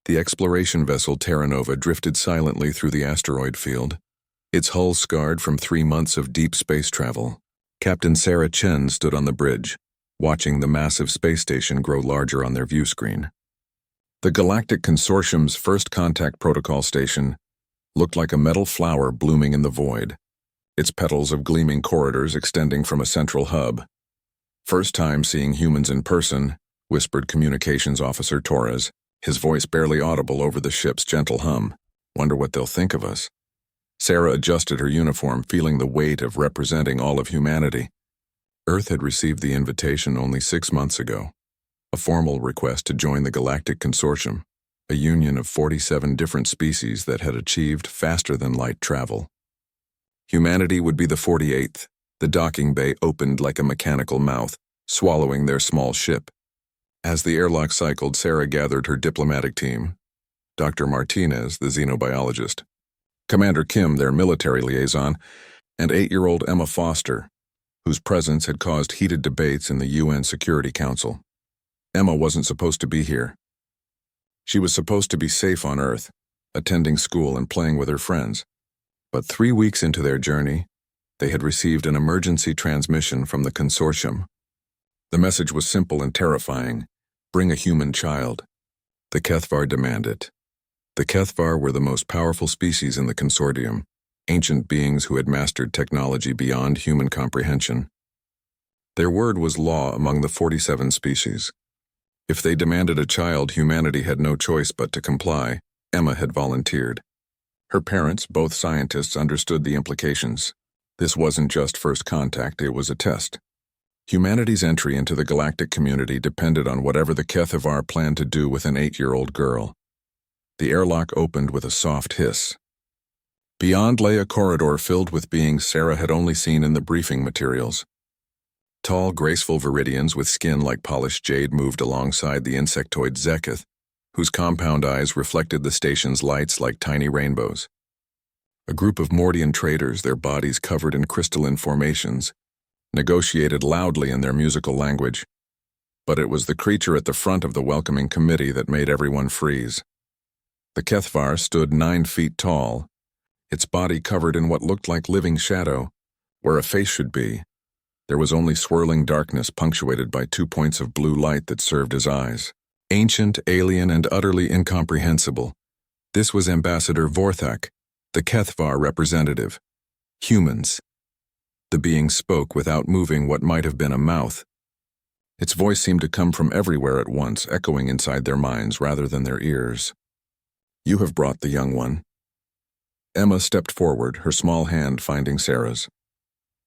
The exploration vessel Terra Nova drifted silently through the asteroid field, its hull scarred from 3 months of deep space travel. Captain Sarah Chen stood on the bridge, watching the massive space station grow larger on their view screen. The Galactic Consortium's first contact protocol station looked like a metal flower blooming in the void, its petals of gleaming corridors extending from a central hub. "First time seeing humans in person," whispered Communications Officer Torres, his voice barely audible over the ship's gentle hum. "Wonder what they'll think of us." Sarah adjusted her uniform, feeling the weight of representing all of humanity. Earth had received the invitation only 6 months ago, a formal request to join the Galactic Consortium, a union of 47 different species that had achieved faster-than-light travel. Humanity would be the 48th. The docking bay opened like a mechanical mouth, swallowing their small ship. As the airlock cycled, Sarah gathered her diplomatic team. Dr. Martinez, the xenobiologist, Commander Kim, their military liaison, and 8-year-old Emma Foster, whose presence had caused heated debates in the UN Security Council. Emma wasn't supposed to be here. She was supposed to be safe on Earth, attending school and playing with her friends. But 3 weeks into their journey, they had received an emergency transmission from the consortium. The message was simple and terrifying: bring a human child. The Kethvar demanded it. The Kethvar were the most powerful species in the consortium, ancient beings who had mastered technology beyond human comprehension. Their word was law among the 47 species. If they demanded a child, humanity had no choice but to comply. Emma had volunteered. Her parents, both scientists, understood the implications. This wasn't just first contact, it was a test. Humanity's entry into the galactic community depended on whatever the Kethvar planned to do with an 8-year-old girl. The airlock opened with a soft hiss. Beyond lay a corridor filled with beings Sarah had only seen in the briefing materials. Tall, graceful viridians with skin like polished jade moved alongside the insectoid Zeketh, whose compound eyes reflected the station's lights like tiny rainbows. A group of Mordian traders, their bodies covered in crystalline formations, negotiated loudly in their musical language. But it was the creature at the front of the welcoming committee that made everyone freeze. The Kethvar stood 9 feet tall, its body covered in what looked like living shadow. Where a face should be, there was only swirling darkness punctuated by 2 points of blue light that served as eyes. Ancient, alien, and utterly incomprehensible, this was Ambassador Vorthak, the Kethvar representative. Humans. The being spoke without moving what might have been a mouth. Its voice seemed to come from everywhere at once, echoing inside their minds rather than their ears. "You have brought the young one." Emma stepped forward, her small hand finding Sarah's.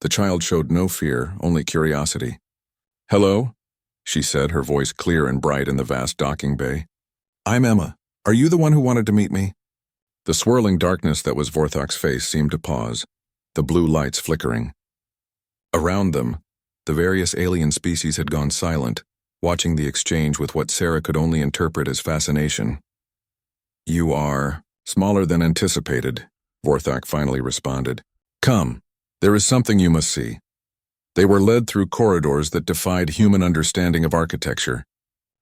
The child showed no fear, only curiosity. "Hello," she said, her voice clear and bright in the vast docking bay. "I'm Emma. Are you the one who wanted to meet me?" The swirling darkness that was Vorthak's face seemed to pause, the blue lights flickering. Around them, the various alien species had gone silent, watching the exchange with what Sarah could only interpret as fascination. "You are smaller than anticipated," Vorthak finally responded. "Come, there is something you must see." They were led through corridors that defied human understanding of architecture.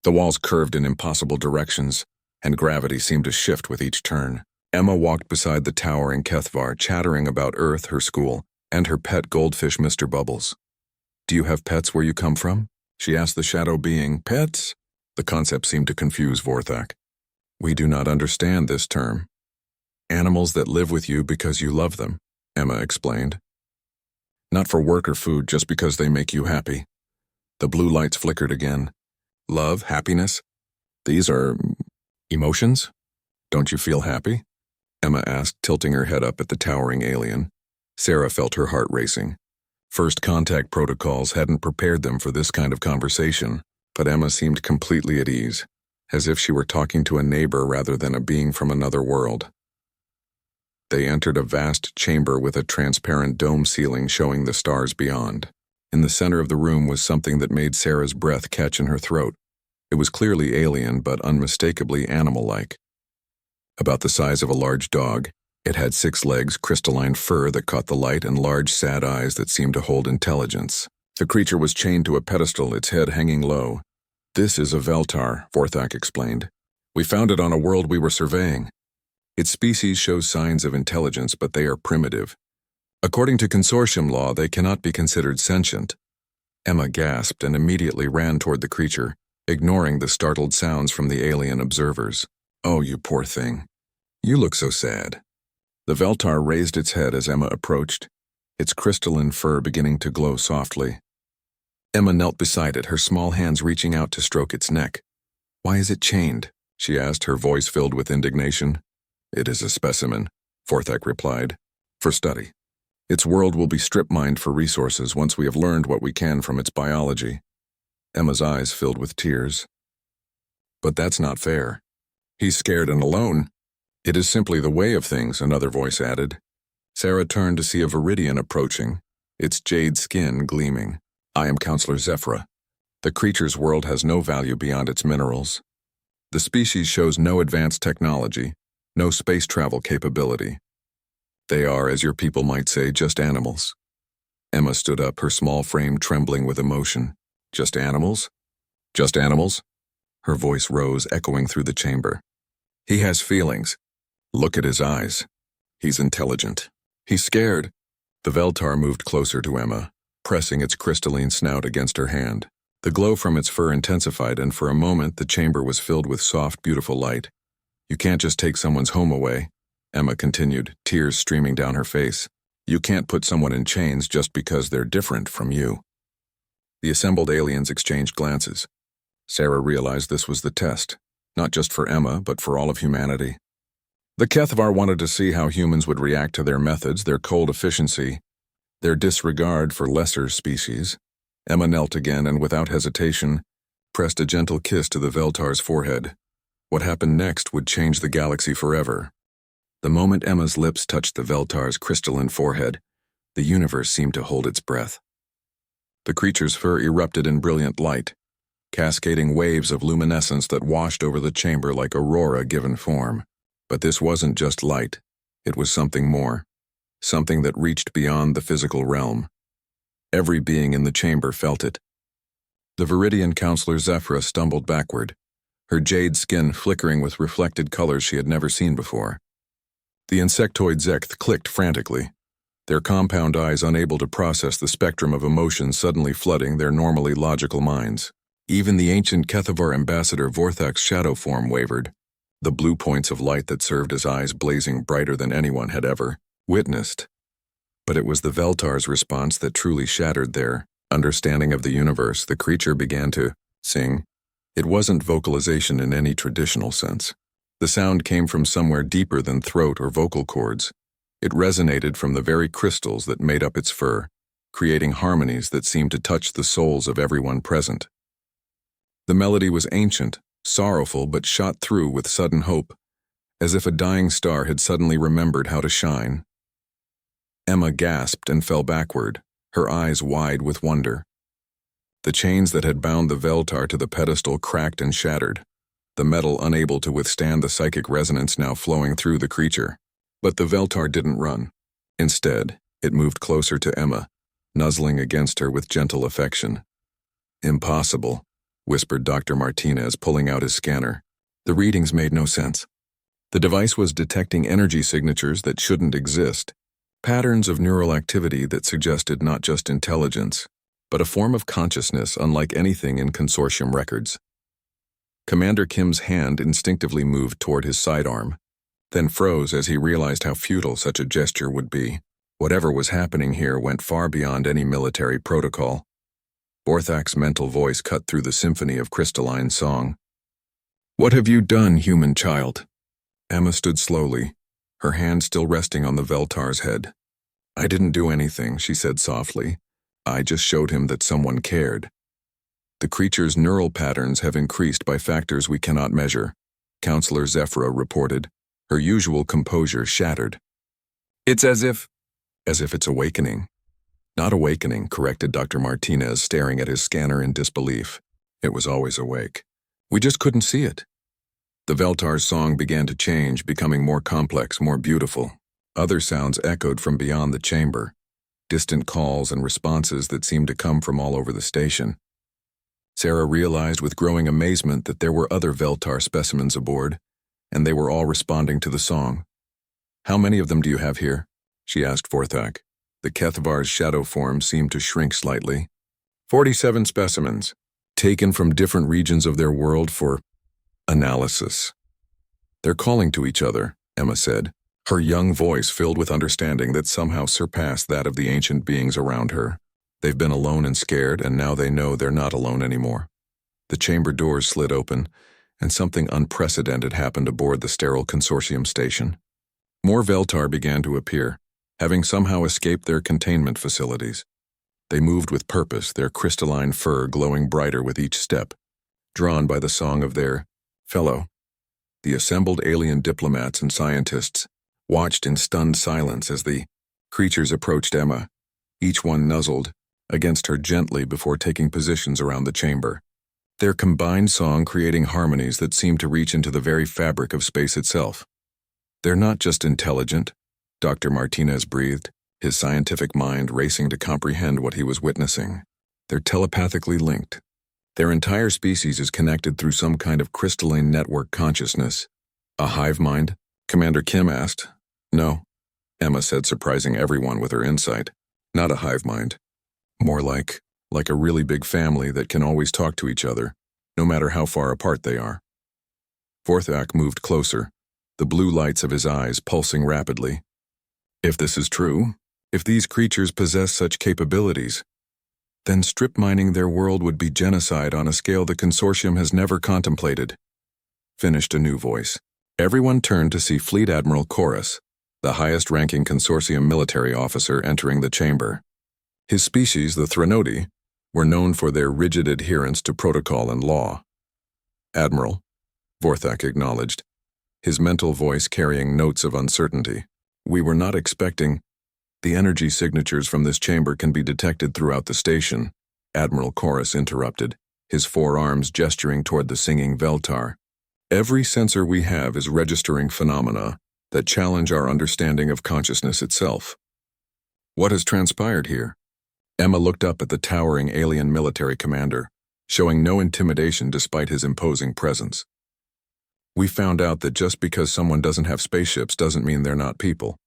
The walls curved in impossible directions, and gravity seemed to shift with each turn. Emma walked beside the towering Kethvar, chattering about Earth, her school, and her pet goldfish, Mr. Bubbles. "Do you have pets where you come from?" she asked the shadow being. "Pets?" The concept seemed to confuse Vorthak. "We do not understand this term. Animals that live with you because you love them," Emma explained. "Not for work or food, just because they make you happy." The blue lights flickered again. "Love, happiness? These are emotions? Don't you feel happy?" Emma asked, tilting her head up at the towering alien. Sarah felt her heart racing. First contact protocols hadn't prepared them for this kind of conversation, but Emma seemed completely at ease, as if she were talking to a neighbor rather than a being from another world. They entered a vast chamber with a transparent dome ceiling showing the stars beyond. In the center of the room was something that made Sarah's breath catch in her throat. It was clearly alien, but unmistakably animal-like. About the size of a large dog, it had 6 legs, crystalline fur that caught the light, and large, sad eyes that seemed to hold intelligence. The creature was chained to a pedestal, its head hanging low. "This is a Veltar," Vorthak explained. We found it on a world we were surveying. Its species shows signs of intelligence, but they are primitive. According to consortium law, they cannot be considered sentient. Emma gasped and immediately ran toward the creature, ignoring the startled sounds from the alien observers. "Oh, you poor thing. You look so sad." The Veltar raised its head as Emma approached, its crystalline fur beginning to glow softly. Emma knelt beside it, her small hands reaching out to stroke its neck. "Why is it chained?" she asked, her voice filled with indignation. "It is a specimen," Vorthak replied, "for study. Its world will be strip-mined for resources once we have learned what we can from its biology." Emma's eyes filled with tears. "But that's not fair. He's scared and alone." "It is simply the way of things," another voice added. Sarah turned to see a Viridian approaching, its jade skin gleaming. "I am Counselor Zephyra. The creature's world has no value beyond its minerals. The species shows no advanced technology, no space travel capability. They are, as your people might say, just animals." Emma stood up, her small frame trembling with emotion. "Just animals? Just animals?" Her voice rose, echoing through the chamber. "He has feelings. Look at his eyes. He's intelligent. He's scared." The Veltar moved closer to Emma, pressing its crystalline snout against her hand. The glow from its fur intensified, and for a moment the chamber was filled with soft, beautiful light. "You can't just take someone's home away," Emma continued, tears streaming down her face. "You can't put someone in chains just because they're different from you." The assembled aliens exchanged glances. Sarah realized this was the test, not just for Emma, but for all of humanity. The Kethavar wanted to see how humans would react to their methods, their cold efficiency, their disregard for lesser species. Emma knelt again and, without hesitation, pressed a gentle kiss to the Veltar's forehead. What happened next would change the galaxy forever. The moment Emma's lips touched the Veltar's crystalline forehead, the universe seemed to hold its breath. The creature's fur erupted in brilliant light, cascading waves of luminescence that washed over the chamber like aurora given form. But this wasn't just light. It was something more, something that reached beyond the physical realm. Every being in the chamber felt it. The Viridian Counselor Zephyra stumbled backward, her jade skin flickering with reflected colors she had never seen before. The insectoid Zekth clicked frantically, their compound eyes unable to process the spectrum of emotions suddenly flooding their normally logical minds. Even the ancient Kethavar ambassador Vorthak's shadow form wavered, the blue points of light that served as eyes blazing brighter than anyone had ever witnessed. But it was the Veltar's response that truly shattered their understanding of the universe. The creature began to sing. It wasn't vocalization in any traditional sense. The sound came from somewhere deeper than throat or vocal cords. It resonated from the very crystals that made up its fur, creating harmonies that seemed to touch the souls of everyone present. The melody was ancient, sorrowful, but shot through with sudden hope, as if a dying star had suddenly remembered how to shine. Emma gasped and fell backward, her eyes wide with wonder. The chains that had bound the Veltar to the pedestal cracked and shattered, the metal unable to withstand the psychic resonance now flowing through the creature. But the Veltar didn't run. Instead, it moved closer to Emma, nuzzling against her with gentle affection. "Impossible," whispered Dr. Martinez, pulling out his scanner. The readings made no sense. The device was detecting energy signatures that shouldn't exist, patterns of neural activity that suggested not just intelligence, but a form of consciousness unlike anything in consortium records. Commander Kim's hand instinctively moved toward his sidearm, then froze as he realized how futile such a gesture would be. Whatever was happening here went far beyond any military protocol. Vorthak's mental voice cut through the symphony of crystalline song. "What have you done, human child?" Emma stood slowly, her hand still resting on the Veltar's head. "I didn't do anything," she said softly. "I just showed him that someone cared." "The creature's neural patterns have increased by factors we cannot measure," Counselor Zephyra reported, her usual composure shattered. "It's as if it's awakening." "Not awakening," corrected Dr. Martinez, staring at his scanner in disbelief. "It was always awake. We just couldn't see it." The Veltar's song began to change, becoming more complex, more beautiful. Other sounds echoed from beyond the chamber, distant calls and responses that seemed to come from all over the station. Sarah realized with growing amazement that there were other Veltar specimens aboard, and they were all responding to the song. "How many of them do you have here?" she asked Vorthak. The Kethvar's shadow form seemed to shrink slightly. 47 specimens, taken from different regions of their world for analysis. "They're calling to each other," Emma said, her young voice filled with understanding that somehow surpassed that of the ancient beings around her. "They've been alone and scared, and now they know they're not alone anymore." The chamber doors slid open, and something unprecedented happened aboard the sterile consortium station. More Veltar began to appear, having somehow escaped their containment facilities. They moved with purpose, their crystalline fur glowing brighter with each step, drawn by the song of their fellow. The assembled alien diplomats and scientists watched in stunned silence as the creatures approached Emma, each one nuzzled against her gently before taking positions around the chamber, their combined song creating harmonies that seemed to reach into the very fabric of space itself. "They're not just intelligent," Dr. Martinez breathed, his scientific mind racing to comprehend what he was witnessing. "They're telepathically linked. Their entire species is connected through some kind of crystalline network consciousness." "A hive mind?" Commander Kim asked. "No," Emma said, surprising everyone with her insight. "Not a hive mind. More like a really big family that can always talk to each other, no matter how far apart they are." Vorthak moved closer, the blue lights of his eyes pulsing rapidly. "If this is true, if these creatures possess such capabilities, then strip mining their world would be genocide on a scale the consortium has never contemplated," finished a new voice. Everyone turned to see Fleet Admiral Chorus, the highest-ranking consortium military officer, entering the chamber. His species, the Threnodi, were known for their rigid adherence to protocol and law. "Admiral," Vorthak acknowledged, his mental voice carrying notes of uncertainty. "We were not expecting—" "The energy signatures from this chamber can be detected throughout the station," Admiral Chorus interrupted, his forearms gesturing toward the singing Veltar. "Every sensor we have is registering phenomena that challenge our understanding of consciousness itself." "What has transpired here?" Emma looked up at the towering alien military commander, showing no intimidation despite his imposing presence. "We found out that just because someone doesn't have spaceships doesn't mean they're not people."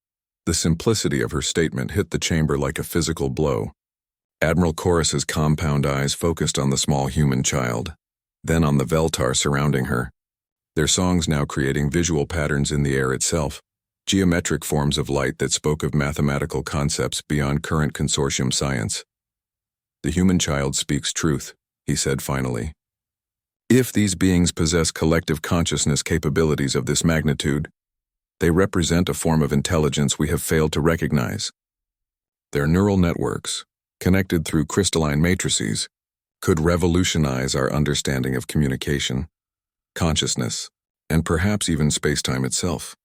The simplicity of her statement hit the chamber like a physical blow. Admiral Chorus's compound eyes focused on the small human child, then on the Veltar surrounding her, their songs now creating visual patterns in the air itself, geometric forms of light that spoke of mathematical concepts beyond current consortium science. "The human child speaks truth," he said finally. "If these beings possess collective consciousness capabilities of this magnitude, they represent a form of intelligence we have failed to recognize. Their neural networks, connected through crystalline matrices, could revolutionize our understanding of communication, consciousness, and perhaps even spacetime itself."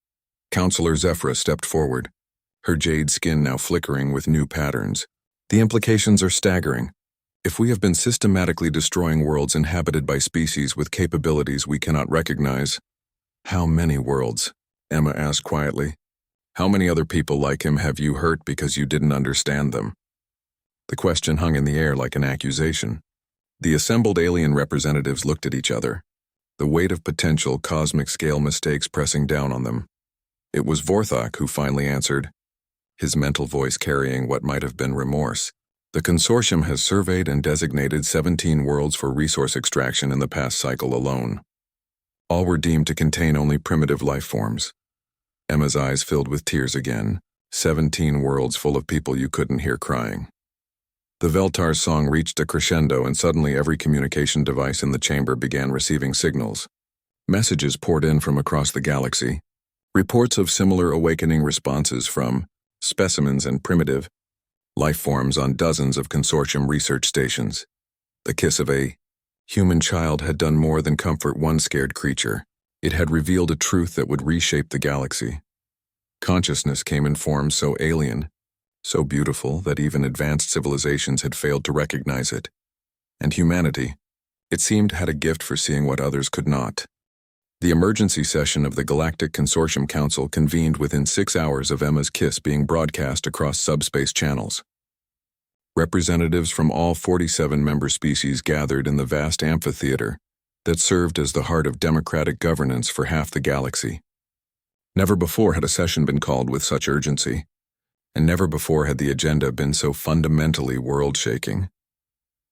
Counselor Zephyra stepped forward, her jade skin now flickering with new patterns. "The implications are staggering. If we have been systematically destroying worlds inhabited by species with capabilities we cannot recognize—" "How many worlds?" Emma asked quietly. "How many other people like him have you hurt because you didn't understand them?" The question hung in the air like an accusation. The assembled alien representatives looked at each other, the weight of potential cosmic-scale mistakes pressing down on them. It was Vorthak who finally answered, his mental voice carrying what might have been remorse. "The consortium has surveyed and designated 17 worlds for resource extraction in the past cycle alone. All were deemed to contain only primitive life forms." Emma's eyes filled with tears again. 17 worlds full of people you couldn't hear crying. The Veltar's song reached a crescendo, and suddenly every communication device in the chamber began receiving signals. Messages poured in from across the galaxy, reports of similar awakening responses from specimens and primitive life forms on dozens of consortium research stations. The kiss of a human child had done more than comfort one scared creature. It had revealed a truth that would reshape the galaxy. Consciousness came in forms so alien, so beautiful that even advanced civilizations had failed to recognize it. And humanity, it seemed, had a gift for seeing what others could not. The emergency session of the Galactic Consortium Council convened within 6 hours of Emma's kiss being broadcast across subspace channels. Representatives from all 47 member species gathered in the vast amphitheater that served as the heart of democratic governance for half the galaxy. Never before had a session been called with such urgency, and never before had the agenda been so fundamentally world-shaking.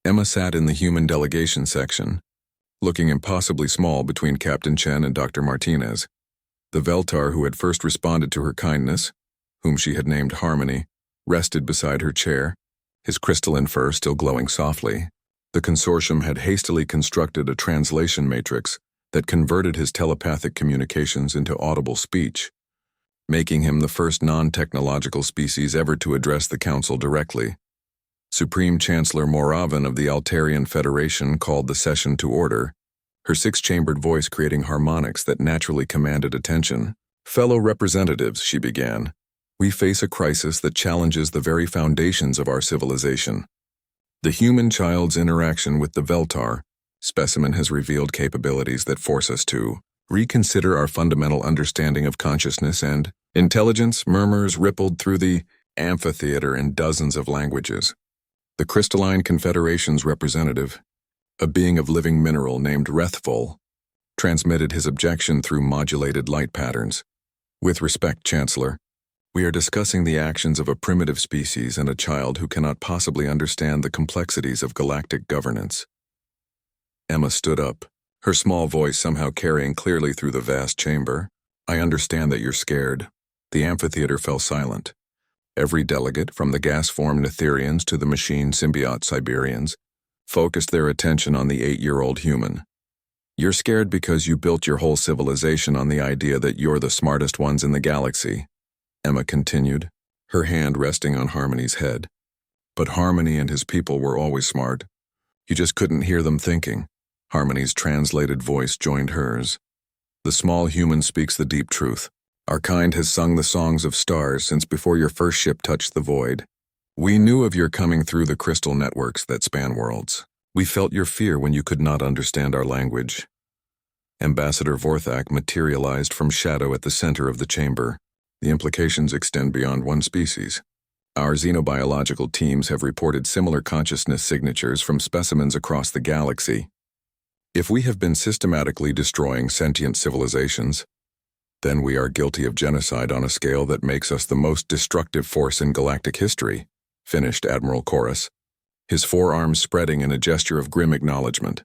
Emma sat in the human delegation section, looking impossibly small between Captain Chen and Dr. Martinez. The Veltar who had first responded to her kindness, whom she had named Harmony, rested beside her chair, his crystalline fur still glowing softly. The consortium had hastily constructed a translation matrix that converted his telepathic communications into audible speech, making him the first non-technological species ever to address the Council directly. Supreme Chancellor Moravan of the Altarian Federation called the session to order, her six-chambered voice creating harmonics that naturally commanded attention. "Fellow representatives," she began, "we face a crisis that challenges the very foundations of our civilization. The human child's interaction with the Veltar specimen has revealed capabilities that force us to reconsider our fundamental understanding of consciousness and intelligence." Murmurs rippled through the amphitheater in dozens of languages. The Crystalline Confederation's representative, a being of living mineral named Heartfelt, transmitted his objection through modulated light patterns. "With respect, Chancellor, we are discussing the actions of a primitive species and a child who cannot possibly understand the complexities of galactic governance." Emma stood up, her small voice somehow carrying clearly through the vast chamber. "I understand that you're scared." The amphitheater fell silent. Every delegate, from the gas-formed Netherians to the machine symbiote Siberians, focused their attention on the 8-year-old human. "You're scared because you built your whole civilization on the idea that you're the smartest ones in the galaxy," Emma continued, her hand resting on Harmony's head. "But Harmony and his people were always smart. You just couldn't hear them thinking." Harmony's translated voice joined hers. "The small human speaks the deep truth. Our kind has sung the songs of stars since before your first ship touched the void. We knew of your coming through the crystal networks that span worlds. We felt your fear when you could not understand our language." Ambassador Vorthak materialized from shadow at the center of the chamber. "The implications extend beyond one species. Our xenobiological teams have reported similar consciousness signatures from specimens across the galaxy. If we have been systematically destroying sentient civilizations, then we are guilty of genocide on a scale that makes us the most destructive force in galactic history," finished Admiral Chorus, his forearms spreading in a gesture of grim acknowledgement.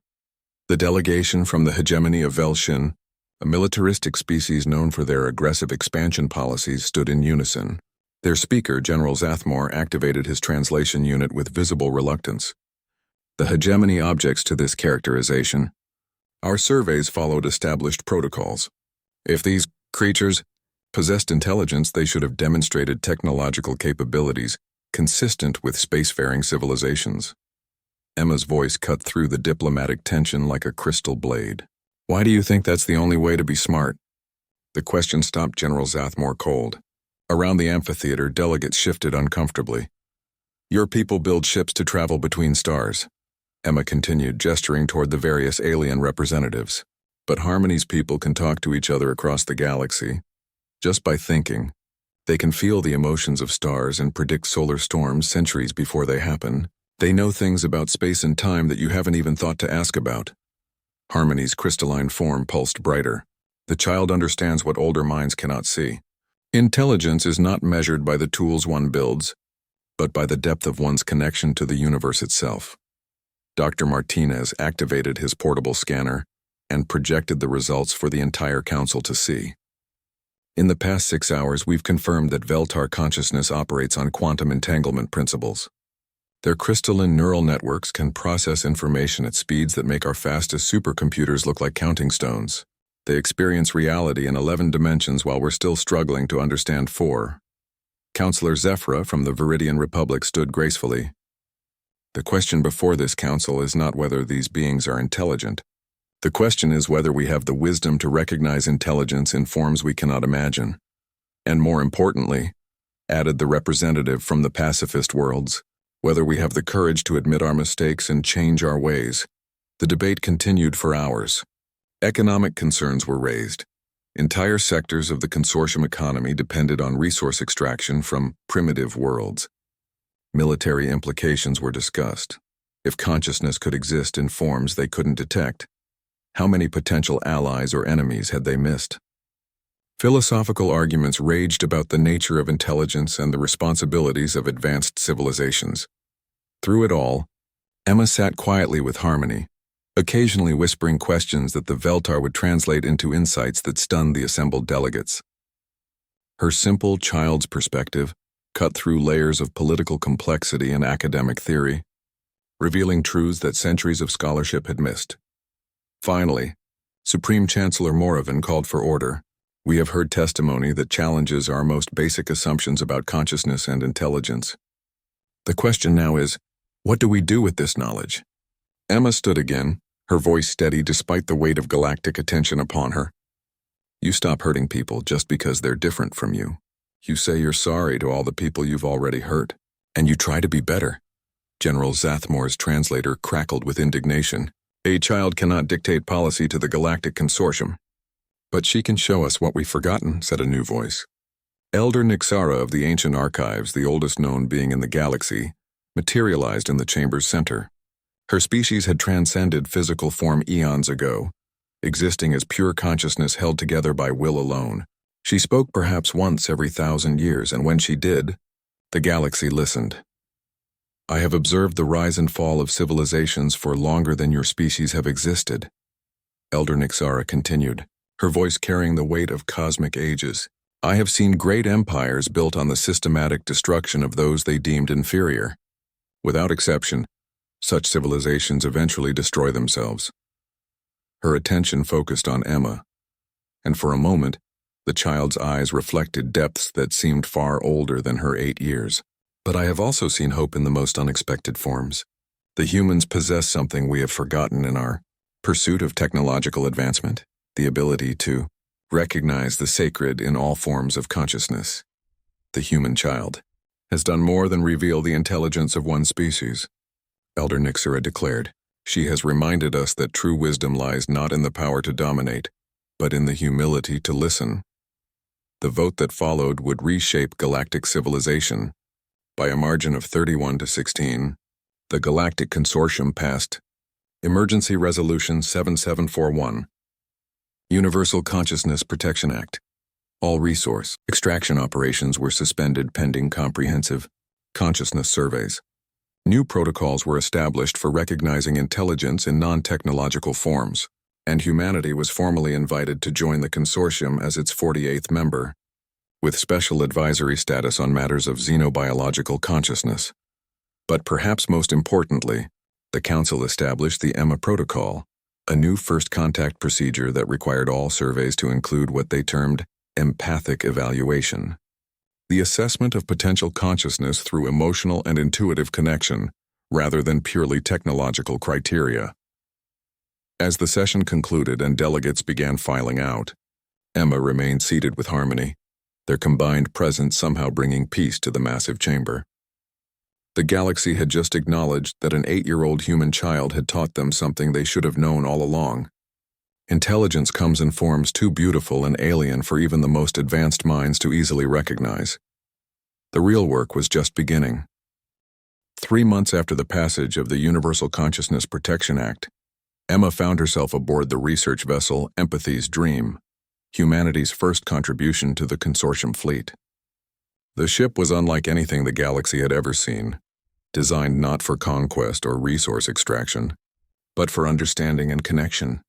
The delegation from the hegemony of Velshin, a militaristic species known for their aggressive expansion policies, stood in unison. Their speaker, General Zathmore, activated his translation unit with visible reluctance. The hegemony objects to this characterization. Our surveys followed established protocols. If these creatures possessed intelligence, they should have demonstrated technological capabilities consistent with spacefaring civilizations. Emma's voice cut through the diplomatic tension like a crystal blade. "Why do you think that's the only way to be smart?" The question stopped General Zathmore cold. Around the amphitheater, delegates shifted uncomfortably. "Your people build ships to travel between stars," Emma continued, gesturing toward the various alien representatives. "But Harmony's people can talk to each other across the galaxy. Just by thinking, they can feel the emotions of stars and predict solar storms centuries before they happen. They know things about space and time that you haven't even thought to ask about." Harmony's crystalline form pulsed brighter. "The child understands what older minds cannot see. Intelligence is not measured by the tools one builds, but by the depth of one's connection to the universe itself." Dr. Martinez activated his portable scanner and projected the results for the entire council to see. "In the past 6 hours, we've confirmed that Veltar consciousness operates on quantum entanglement principles. Their crystalline neural networks can process information at speeds that make our fastest supercomputers look like counting stones. They experience reality in 11 dimensions while we're still struggling to understand 4. Counselor Zephyra from the Viridian Republic stood gracefully. "The question before this council is not whether these beings are intelligent. The question is whether we have the wisdom to recognize intelligence in forms we cannot imagine. And more importantly," added the representative from the pacifist worlds, "whether we have the courage to admit our mistakes and change our ways." The debate continued for hours. Economic concerns were raised. Entire sectors of the consortium economy depended on resource extraction from primitive worlds. Military implications were discussed. If consciousness could exist in forms they couldn't detect, how many potential allies or enemies had they missed? Philosophical arguments raged about the nature of intelligence and the responsibilities of advanced civilizations. Through it all, Emma sat quietly with Harmony, occasionally whispering questions that the Veltar would translate into insights that stunned the assembled delegates. Her simple child's perspective cut through layers of political complexity and academic theory, revealing truths that centuries of scholarship had missed. Finally, Supreme Chancellor Moravin called for order. We have heard testimony that challenges our most basic assumptions about consciousness and intelligence. The question now is, what do we do with this knowledge? Emma stood again, her voice steady despite the weight of galactic attention upon her. You stop hurting people just because they're different from you. You say you're sorry to all the people you've already hurt, and you try to be better. General Zathmore's translator crackled with indignation. A child cannot dictate policy to the Galactic Consortium. But she can show us what we've forgotten, said a new voice. Elder Nixara of the Ancient Archives, the oldest known being in the galaxy, materialized in the chamber's center. Her species had transcended physical form eons ago, existing as pure consciousness held together by will alone. She spoke perhaps once every 1,000 years, and when she did, the galaxy listened. I have observed the rise and fall of civilizations for longer than your species have existed, Elder Nixara continued, her voice carrying the weight of cosmic ages. I have seen great empires built on the systematic destruction of those they deemed inferior. Without exception, such civilizations eventually destroy themselves. Her attention focused on Emma, and for a moment, the child's eyes reflected depths that seemed far older than her 8 years. But I have also seen hope in the most unexpected forms. The humans possess something we have forgotten in our pursuit of technological advancement, the ability to recognize the sacred in all forms of consciousness. The human child has done more than reveal the intelligence of one species, Elder Nixara declared. She has reminded us that true wisdom lies not in the power to dominate, but in the humility to listen. The vote that followed would reshape galactic civilization. By a margin of 31-16, the Galactic Consortium passed Emergency Resolution 7741, Universal Consciousness Protection Act. All resource extraction operations were suspended pending comprehensive consciousness surveys. New protocols were established for recognizing intelligence in non-technological forms, and humanity was formally invited to join the consortium as its 48th member, with special advisory status on matters of xenobiological consciousness. But perhaps most importantly, the Council established the Emma Protocol, a new first contact procedure that required all surveys to include what they termed empathic evaluation, the assessment of potential consciousness through emotional and intuitive connection, rather than purely technological criteria. As the session concluded and delegates began filing out, Emma remained seated with Harmony, their combined presence somehow bringing peace to the massive chamber. The galaxy had just acknowledged that an 8-year-old human child had taught them something they should have known all along. Intelligence comes in forms too beautiful and alien for even the most advanced minds to easily recognize. The real work was just beginning. 3 months after the passage of the Universal Consciousness Protection Act, Emma found herself aboard the research vessel Empathy's Dream, humanity's first contribution to the consortium fleet. The ship was unlike anything the galaxy had ever seen, designed not for conquest or resource extraction, but for understanding and connection.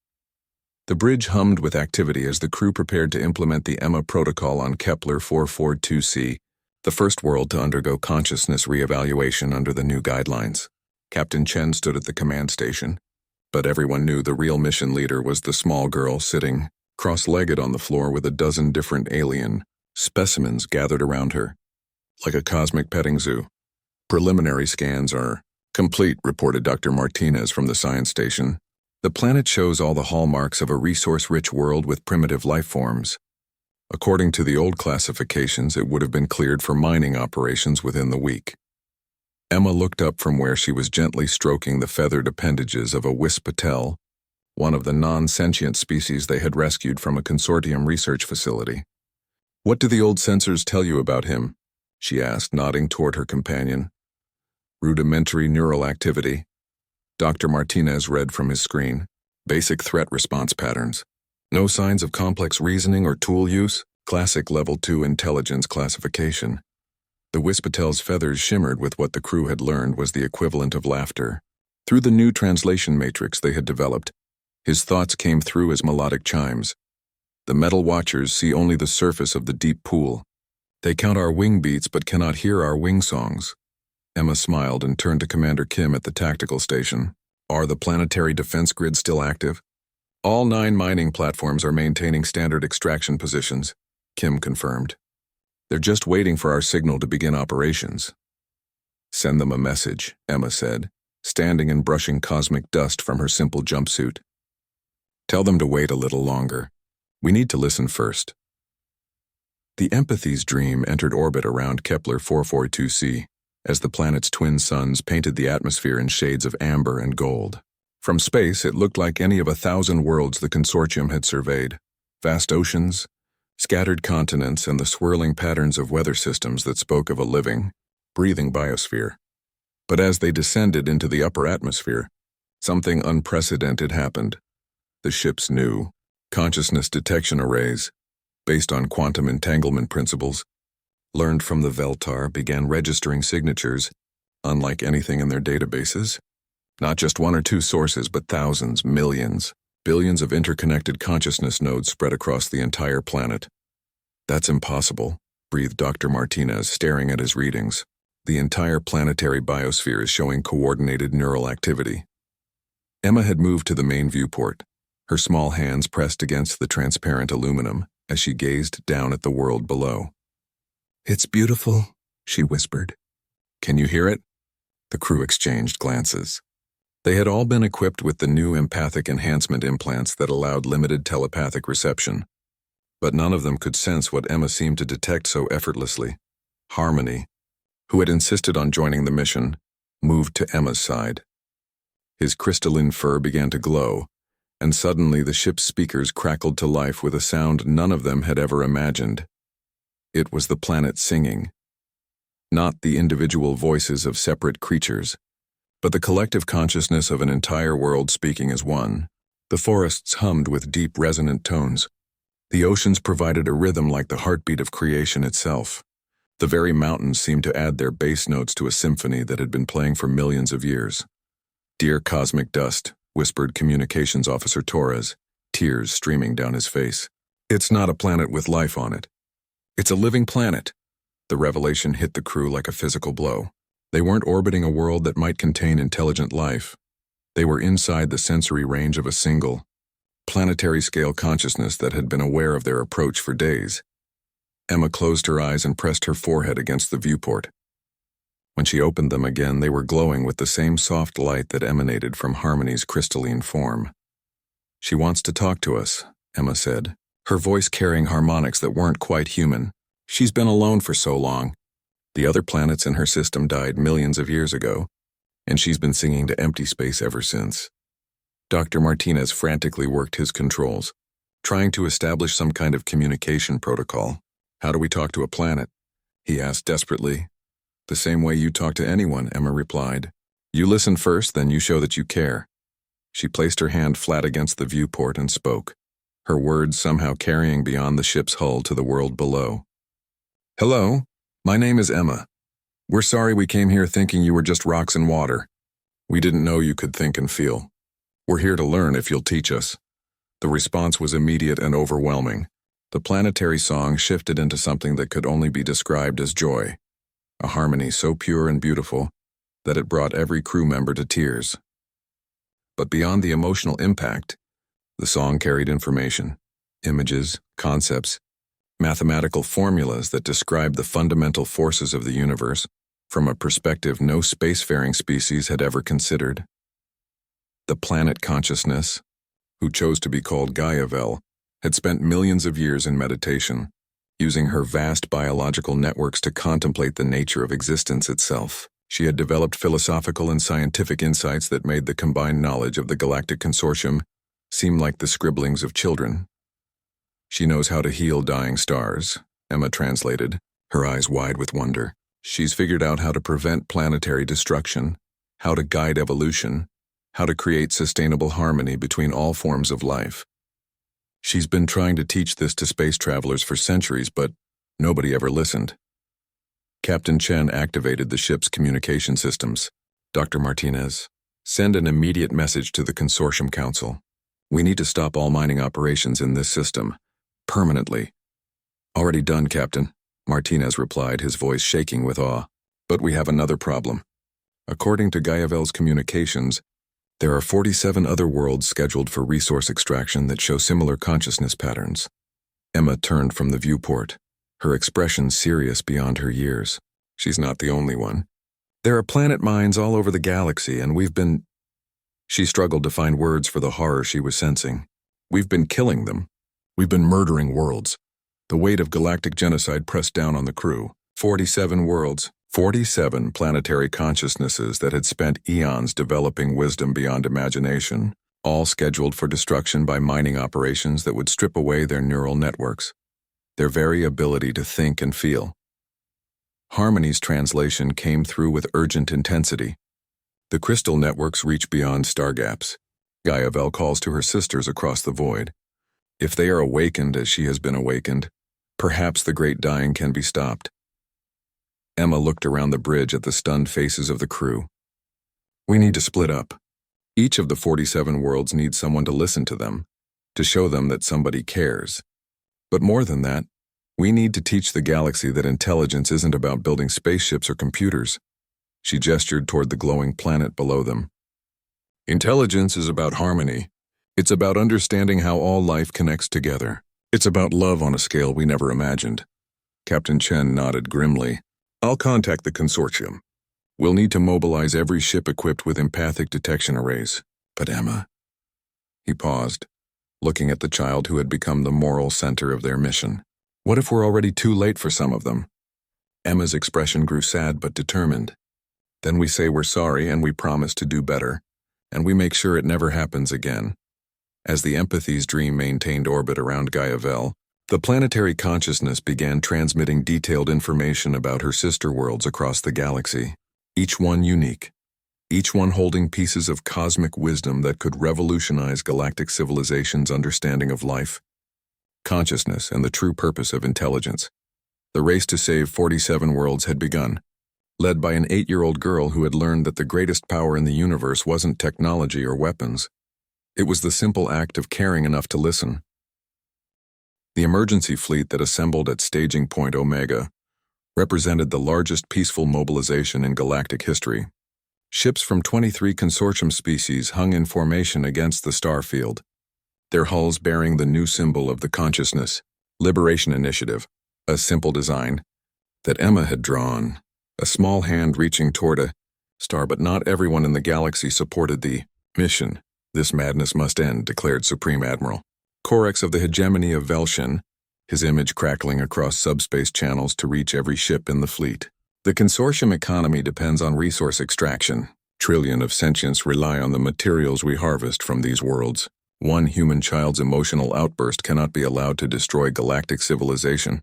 The bridge hummed with activity as the crew prepared to implement the Emma Protocol on Kepler 442c, the first world to undergo consciousness reevaluation under the new guidelines. Captain Chen stood at the command station, but everyone knew the real mission leader was the small girl sitting cross-legged on the floor with a dozen different alien specimens gathered around her, like a cosmic petting zoo. Preliminary scans are complete, reported Dr. Martinez from the science station. The planet shows all the hallmarks of a resource-rich world with primitive life forms. According to the old classifications, it would have been cleared for mining operations within the week. Emma looked up from where she was gently stroking the feathered appendages of a wisp-patel, one of the non-sentient species they had rescued from a consortium research facility. What do the old censors tell you about him? She asked, nodding toward her companion. Rudimentary neural activity. Dr. Martinez read from his screen. Basic threat response patterns. No signs of complex reasoning or tool use. Classic Level 2 intelligence classification. The Wispatel's feathers shimmered with what the crew had learned was the equivalent of laughter. Through the new translation matrix they had developed, his thoughts came through as melodic chimes. The metal watchers see only the surface of the deep pool. They count our wing beats but cannot hear our wing songs. Emma smiled and turned to Commander Kim at the tactical station. Are the planetary defense grids still active? All 9 mining platforms are maintaining standard extraction positions, Kim confirmed. They're just waiting for our signal to begin operations. Send them a message, Emma said, standing and brushing cosmic dust from her simple jumpsuit. Tell them to wait a little longer. We need to listen first. The Empathy's dream entered orbit around Kepler 442c, as the planet's twin suns painted the atmosphere in shades of amber and gold. From space, it looked like any of 1,000 worlds the consortium had surveyed. Vast oceans, scattered continents, and the swirling patterns of weather systems that spoke of a living, breathing biosphere. But as they descended into the upper atmosphere, something unprecedented happened. The ship's new consciousness detection arrays, based on quantum entanglement principles, learned from the Veltar, began registering signatures, unlike anything in their databases. Not just 1 or 2 sources, but thousands, millions, billions of interconnected consciousness nodes spread across the entire planet. That's impossible, breathed Dr. Martinez, staring at his readings. The entire planetary biosphere is showing coordinated neural activity. Emma had moved to the main viewport, her small hands pressed against the transparent aluminum as she gazed down at the world below. It's beautiful, she whispered. Can you hear it? The crew exchanged glances. They had all been equipped with the new empathic enhancement implants that allowed limited telepathic reception. But none of them could sense what Emma seemed to detect so effortlessly. Harmony, who had insisted on joining the mission, moved to Emma's side. His crystalline fur began to glow, and suddenly the ship's speakers crackled to life with a sound none of them had ever imagined. It was the planet singing. Not the individual voices of separate creatures, but the collective consciousness of an entire world speaking as one. The forests hummed with deep, resonant tones. The oceans provided a rhythm like the heartbeat of creation itself. The very mountains seemed to add their bass notes to a symphony that had been playing for millions of years. Dear cosmic dust, whispered Communications Officer Torres, tears streaming down his face. It's not a planet with life on it. It's a living planet. The revelation hit the crew like a physical blow. They weren't orbiting a world that might contain intelligent life. They were inside the sensory range of a single, planetary-scale consciousness that had been aware of their approach for days. Emma closed her eyes and pressed her forehead against the viewport. When she opened them again, they were glowing with the same soft light that emanated from Harmony's crystalline form. She wants to talk to us, Emma said, her voice carrying harmonics that weren't quite human. She's been alone for so long. The other planets in her system died millions of years ago, and she's been singing to empty space ever since. Dr. Martinez frantically worked his controls, trying to establish some kind of communication protocol. How do we talk to a planet? He asked desperately. The same way you talk to anyone, Emma replied. You listen first, then you show that you care. She placed her hand flat against the viewport and spoke, her words somehow carrying beyond the ship's hull to the world below. Hello, my name is Emma. We're sorry we came here thinking you were just rocks and water. We didn't know you could think and feel. We're here to learn if you'll teach us. The response was immediate and overwhelming. The planetary song shifted into something that could only be described as joy, a harmony so pure and beautiful that it brought every crew member to tears. But beyond the emotional impact, the song carried information, images, concepts, mathematical formulas that described the fundamental forces of the universe from a perspective no spacefaring species had ever considered. The planet consciousness, who chose to be called Gaiavel, had spent millions of years in meditation, using her vast biological networks to contemplate the nature of existence itself. She had developed philosophical and scientific insights that made the combined knowledge of the Galactic Consortium seem like the scribblings of children. She knows how to heal dying stars, Emma translated, her eyes wide with wonder. She's figured out how to prevent planetary destruction, how to guide evolution, how to create sustainable harmony between all forms of life. She's been trying to teach this to space travelers for centuries, but nobody ever listened. Captain Chen activated the ship's communication systems. Dr. Martinez, send an immediate message to the Consortium Council. We need to stop all mining operations in this system, permanently. Already done, Captain, Martinez replied, his voice shaking with awe. But we have another problem. According to Gaiavel's communications, there are 47 other worlds scheduled for resource extraction that show similar consciousness patterns. Emma turned from the viewport, her expression serious beyond her years. She's not the only one. There are planet mines all over the galaxy, and we've been... She struggled to find words for the horror she was sensing. We've been killing them. We've been murdering worlds. The weight of galactic genocide pressed down on the crew. 47 worlds, 47 planetary consciousnesses that had spent eons developing wisdom beyond imagination, all scheduled for destruction by mining operations that would strip away their neural networks, their very ability to think and feel. Harmony's translation came through with urgent intensity. The crystal networks reach beyond star gaps. Gaiavel calls to her sisters across the void. If they are awakened as she has been awakened, perhaps the great dying can be stopped. Emma looked around the bridge at the stunned faces of the crew. We need to split up. Each of the 47 worlds needs someone to listen to them, to show them that somebody cares. But more than that, we need to teach the galaxy that intelligence isn't about building spaceships or computers. She gestured toward the glowing planet below them. Intelligence is about harmony. It's about understanding how all life connects together. It's about love on a scale we never imagined. Captain Chen nodded grimly. I'll contact the consortium. We'll need to mobilize every ship equipped with empathic detection arrays. But Emma... He paused, looking at the child who had become the moral center of their mission. What if we're already too late for some of them? Emma's expression grew sad but determined. Then we say we're sorry and we promise to do better, and we make sure it never happens again. As the Empathy's dream maintained orbit around Gaiavel, the planetary consciousness began transmitting detailed information about her sister worlds across the galaxy, each one unique, each one holding pieces of cosmic wisdom that could revolutionize galactic civilization's understanding of life, consciousness, and the true purpose of intelligence. The race to save 47 worlds had begun, led by an 8-year-old girl who had learned that the greatest power in the universe wasn't technology or weapons. It was the simple act of caring enough to listen. The emergency fleet that assembled at Staging Point Omega represented the largest peaceful mobilization in galactic history. Ships from 23 consortium species hung in formation against the star field, their hulls bearing the new symbol of the Consciousness Liberation Initiative, a simple design that Emma had drawn, a small hand reaching toward a star, but not everyone in the galaxy supported the mission. This madness must end, declared Supreme Admiral Corex of the hegemony of Velshin, his image crackling across subspace channels to reach every ship in the fleet. The consortium economy depends on resource extraction. Trillions of sentients rely on the materials we harvest from these worlds. One human child's emotional outburst cannot be allowed to destroy galactic civilization.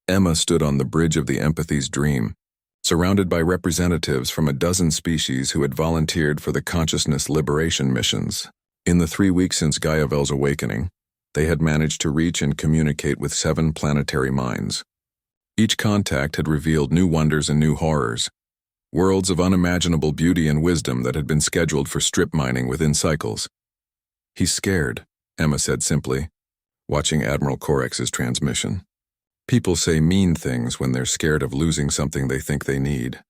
Emma stood on the bridge of the Empathy's dream, surrounded by representatives from a dozen species who had volunteered for the consciousness liberation missions. In the 3 weeks since Gaiavel's awakening, they had managed to reach and communicate with 7 planetary minds. Each contact had revealed new wonders and new horrors, worlds of unimaginable beauty and wisdom that had been scheduled for strip mining within cycles. He's scared, Emma said simply, watching Admiral Corex's transmission. People say mean things when they're scared of losing something they think they need.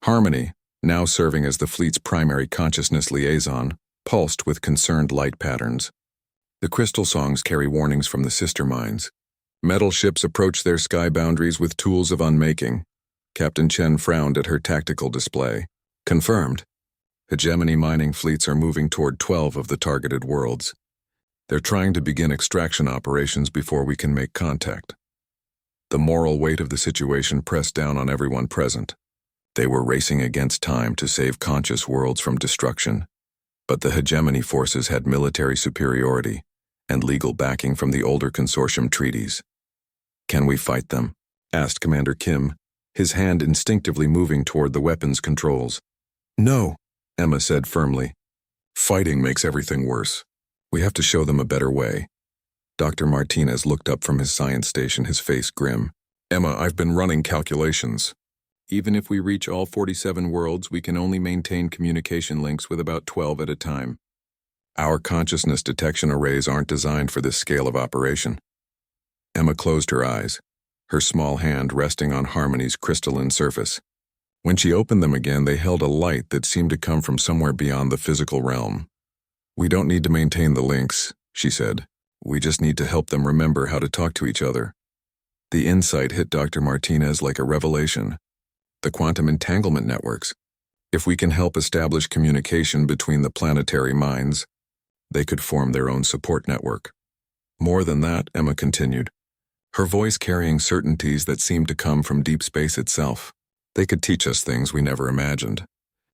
Harmony, now serving as the fleet's primary consciousness liaison, pulsed with concerned light patterns. The crystal songs carry warnings from the sister mines. Metal ships approach their sky boundaries with tools of unmaking. Captain Chen frowned at her tactical display. Confirmed. Hegemony mining fleets are moving toward 12 of the targeted worlds. They're trying to begin extraction operations before we can make contact. The moral weight of the situation pressed down on everyone present. They were racing against time to save conscious worlds from destruction. But the hegemony forces had military superiority and legal backing from the older consortium treaties. Can we fight them? Asked Commander Kim, his hand instinctively moving toward the weapon's controls. "No," Emma said firmly. "Fighting makes everything worse. We have to show them a better way." Dr. Martinez looked up from his science station, his face grim. "Emma, I've been running calculations. Even if we reach all 47 worlds, we can only maintain communication links with about 12 at a time. Our consciousness detection arrays aren't designed for this scale of operation." Emma closed her eyes, her small hand resting on Harmony's crystalline surface. When she opened them again, they held a light that seemed to come from somewhere beyond the physical realm. "We don't need to maintain the links," she said. "We just need to help them remember how to talk to each other." The insight hit Dr. Martinez like a revelation. The quantum entanglement networks. If we can help establish communication between the planetary minds, they could form their own support network. More than that, Emma continued, her voice carrying certainties that seemed to come from deep space itself. They could teach us things we never imagined.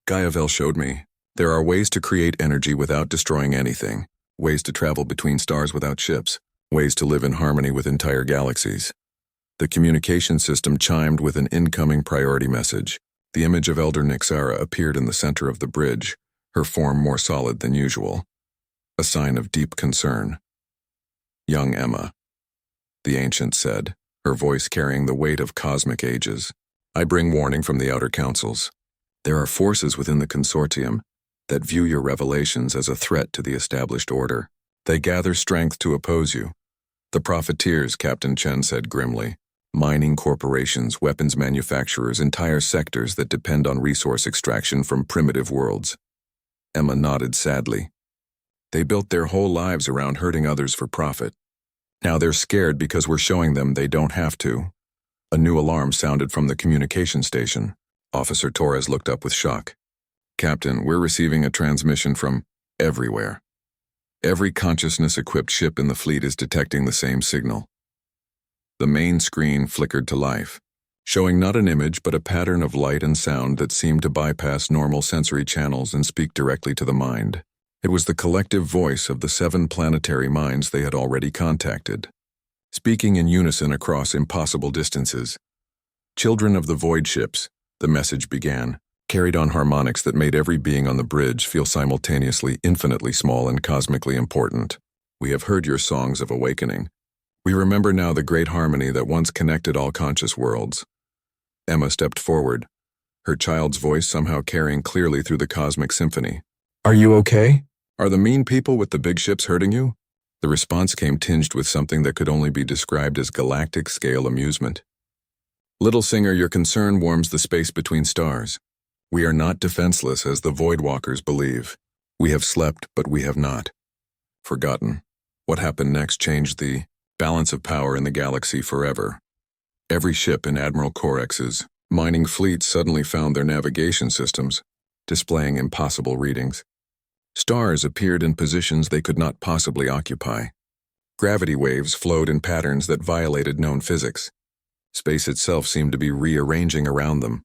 Gaiavel showed me. There are ways to create energy without destroying anything, ways to travel between stars without ships, ways to live in harmony with entire galaxies. The communication system chimed with an incoming priority message. The image of Elder Nixara appeared in the center of the bridge, her form more solid than usual. A sign of deep concern. "Young Emma," the ancient said, her voice carrying the weight of cosmic ages. "I bring warning from the outer councils. There are forces within the consortium that view your revelations as a threat to the established order. They gather strength to oppose you." "The profiteers," Captain Chen said grimly. "Mining corporations, weapons manufacturers, entire sectors that depend on resource extraction from primitive worlds." Emma nodded sadly. "They built their whole lives around hurting others for profit. Now they're scared because we're showing them they don't have to." A new alarm sounded from the communication station. Officer Torres looked up with shock. "Captain, we're receiving a transmission from everywhere. Every consciousness-equipped ship in the fleet is detecting the same signal." The main screen flickered to life, showing not an image but a pattern of light and sound that seemed to bypass normal sensory channels and speak directly to the mind. It was the collective voice of the 7 planetary minds they had already contacted, speaking in unison across impossible distances. "Children of the void ships," the message began, carried on harmonics that made every being on the bridge feel simultaneously infinitely small and cosmically important. "We have heard your songs of awakening. We remember now the great harmony that once connected all conscious worlds." Emma stepped forward, her child's voice somehow carrying clearly through the cosmic symphony. "Are you okay? Are the mean people with the big ships hurting you?" The response came tinged with something that could only be described as galactic-scale amusement. "Little singer, your concern warms the space between stars. We are not defenseless as the Voidwalkers believe. We have slept, but we have not forgotten. What happened next changed the balance of power in the galaxy forever. Every ship in Admiral Corex's mining fleet suddenly found their navigation systems displaying impossible readings. Stars appeared in positions they could not possibly occupy. Gravity waves flowed in patterns that violated known physics. Space itself seemed to be rearranging around them.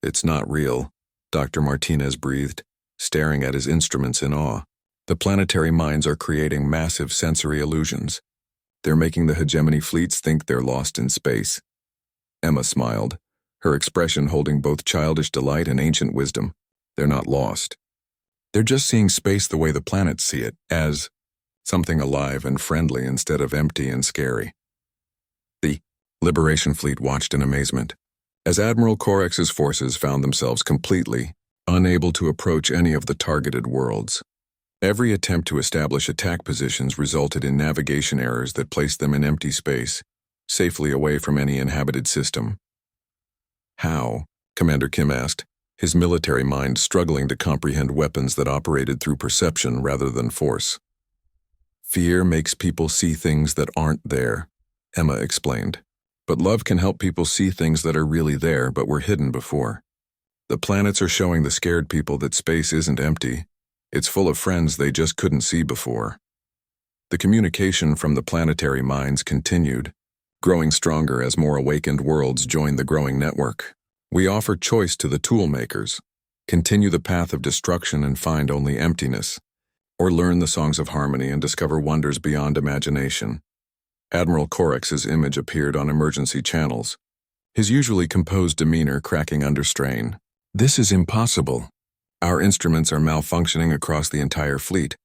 "It's not real," Dr. Martinez breathed, staring at his instruments in awe. "The planetary minds are creating massive sensory illusions. They're making the hegemony fleets think they're lost in space." Emma smiled, her expression holding both childish delight and ancient wisdom. "They're not lost. They're just seeing space the way the planets see it, as something alive and friendly instead of empty and scary." The Liberation Fleet watched in amazement, as Admiral Corex's forces found themselves completely unable to approach any of the targeted worlds. Every attempt to establish attack positions resulted in navigation errors that placed them in empty space, safely away from any inhabited system. "How?" Commander Kim asked, his military mind struggling to comprehend weapons that operated through perception rather than force. "Fear makes people see things that aren't there," Emma explained. "But love can help people see things that are really there but were hidden before. The planets are showing the scared people that space isn't empty. It's full of friends they just couldn't see before." The communication from the planetary minds continued, growing stronger as more awakened worlds joined the growing network. "We offer choice to the tool makers. Continue the path of destruction and find only emptiness, or learn the songs of harmony and discover wonders beyond imagination." Admiral Corex's image appeared on emergency channels, his usually composed demeanor cracking under strain. "This is impossible. Our instruments are malfunctioning across the entire fleet.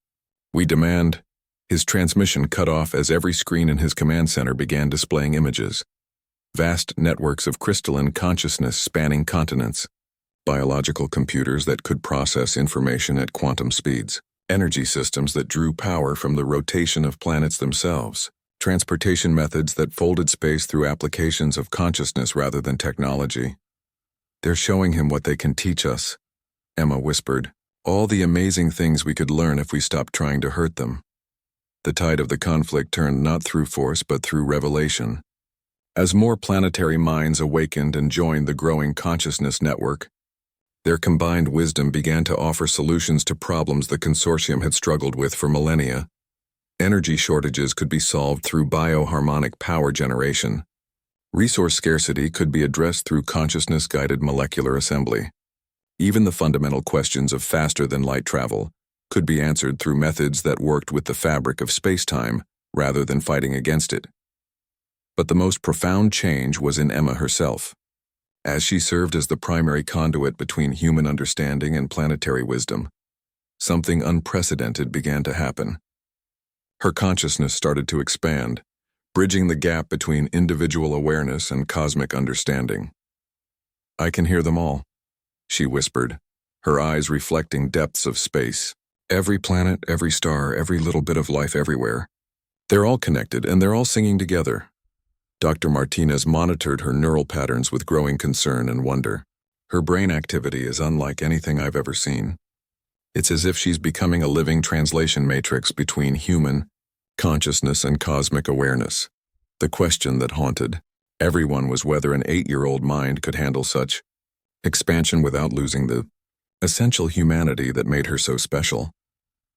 We demand—" His transmission cut off as every screen in his command center began displaying images. Vast networks of crystalline consciousness spanning continents. Biological computers that could process information at quantum speeds. Energy systems that drew power from the rotation of planets themselves. Transportation methods that folded space through applications of consciousness rather than technology. "They're showing him what they can teach us," Emma whispered. "All the amazing things we could learn if we stopped trying to hurt them." The tide of the conflict turned not through force but through revelation. As more planetary minds awakened and joined the growing consciousness network, their combined wisdom began to offer solutions to problems the consortium had struggled with for millennia. Energy shortages could be solved through bioharmonic power generation. Resource scarcity could be addressed through consciousness-guided molecular assembly. Even the fundamental questions of faster-than-light travel could be answered through methods that worked with the fabric of space-time rather than fighting against it. But the most profound change was in Emma herself. As she served as the primary conduit between human understanding and planetary wisdom, something unprecedented began to happen. Her consciousness started to expand, bridging the gap between individual awareness and cosmic understanding. "I can hear them all," she whispered, her eyes reflecting depths of space. "Every planet, every star, every little bit of life everywhere. They're all connected, and they're all singing together." Dr. Martinez monitored her neural patterns with growing concern and wonder. "Her brain activity is unlike anything I've ever seen. It's as if she's becoming a living translation matrix between human consciousness and cosmic awareness." The question that haunted everyone was whether an 8-year-old mind could handle such expansion without losing the essential humanity that made her so special.